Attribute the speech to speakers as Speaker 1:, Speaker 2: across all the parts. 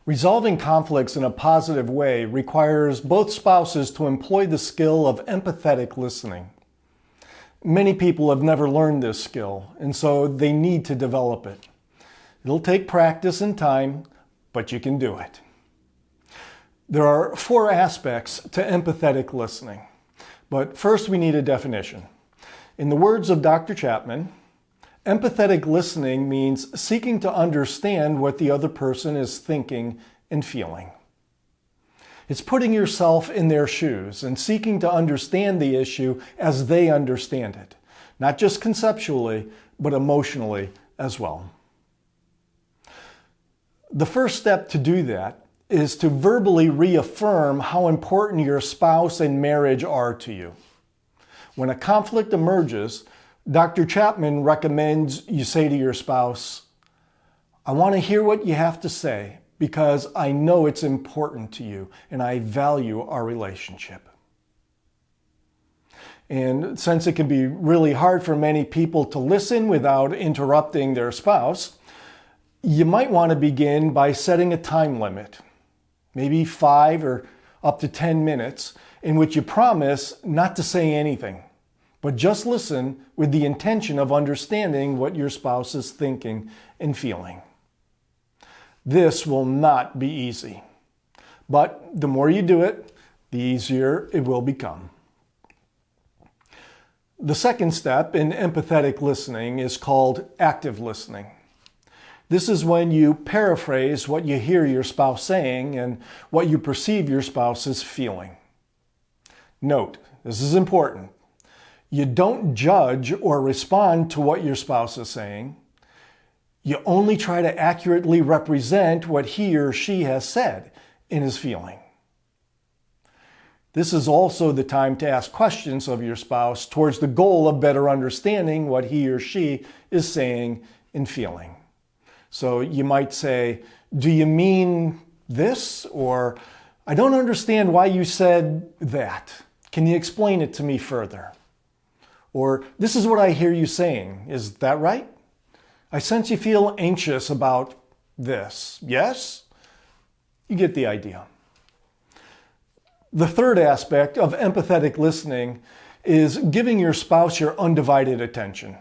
Speaker 1: Resolving conflicts in a positive way requires both spouses to employ the skill of empathetic listening. Many people have never learned this skill, and so they need to develop it. It'll take practice and time, but you can do it. There are 4 aspects to empathetic listening, but first we need a definition. In the words of Dr. Chapman, empathetic listening means seeking to understand what the other person is thinking and feeling. It's putting yourself in their shoes and seeking to understand the issue as they understand it, not just conceptually, but emotionally as well. The first step to do that is to verbally reaffirm how important your spouse and marriage are to you. When a conflict emerges, Dr. Chapman recommends you say to your spouse, "I want to hear what you have to say because I know it's important to you and I value our relationship." And since it can be really hard for many people to listen without interrupting their spouse, you might want to begin by setting a time limit, maybe 5 or up to 10 minutes, in which you promise not to say anything, but just listen with the intention of understanding what your spouse is thinking and feeling. This will not be easy, but the more you do it, the easier it will become. The second step in empathetic listening is called active listening. This is when you paraphrase what you hear your spouse saying and what you perceive your spouse is feeling. Note, this is important. You don't judge or respond to what your spouse is saying. You only try to accurately represent what he or she has said and is feeling. This is also the time to ask questions of your spouse towards the goal of better understanding what he or she is saying and feeling. So you might say, "Do you mean this?" Or, "I don't understand why you said that. Can you explain it to me further?" Or, "This is what I hear you saying. Is that right? I sense you feel anxious about this. Yes?" You get the idea. The third aspect of empathetic listening is giving your spouse your undivided attention.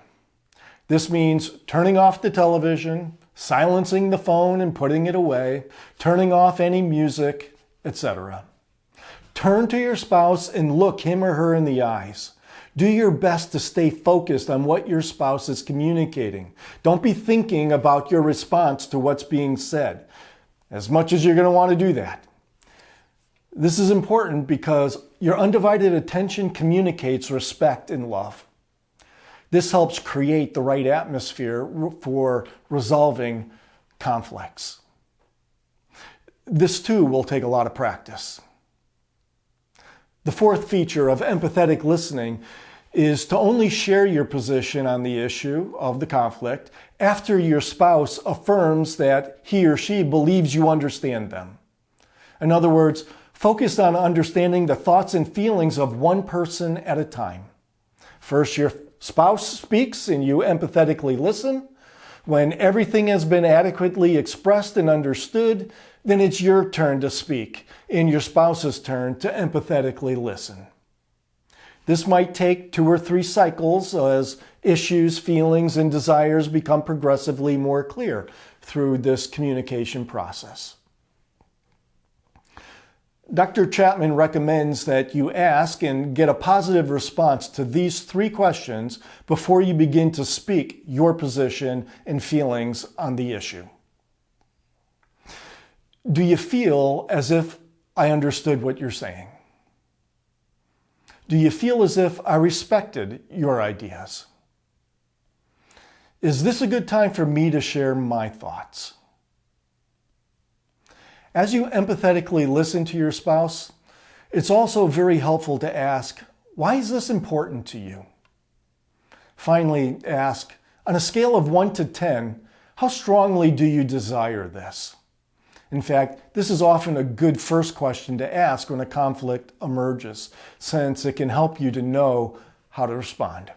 Speaker 1: This means turning off the television, silencing the phone and putting it away, turning off any music, etc. Turn to your spouse and look him or her in the eyes. Do your best to stay focused on what your spouse is communicating. Don't be thinking about your response to what's being said, as much as you're going to want to do that. This is important because your undivided attention communicates respect and love. This helps create the right atmosphere for resolving conflicts. This too will take a lot of practice. The fourth feature of empathetic listening is to only share your position on the issue of the conflict after your spouse affirms that he or she believes you understand them. In other words, focus on understanding the thoughts and feelings of one person at a time. First, your spouse speaks and you empathetically listen. When everything has been adequately expressed and understood, then it's your turn to speak and your spouse's turn to empathetically listen. This might take 2 or 3 cycles as issues, feelings, and desires become progressively more clear through this communication process. Dr. Chapman recommends that you ask and get a positive response to these 3 questions before you begin to speak your position and feelings on the issue. Do you feel as if I understood what you're saying? Do you feel as if I respected your ideas? Is this a good time for me to share my thoughts? As you empathetically listen to your spouse, it's also very helpful to ask, why is this important to you? Finally, ask, on a scale of 1 to 10, how strongly do you desire this? In fact, this is often a good first question to ask when a conflict emerges, since it can help you to know how to respond.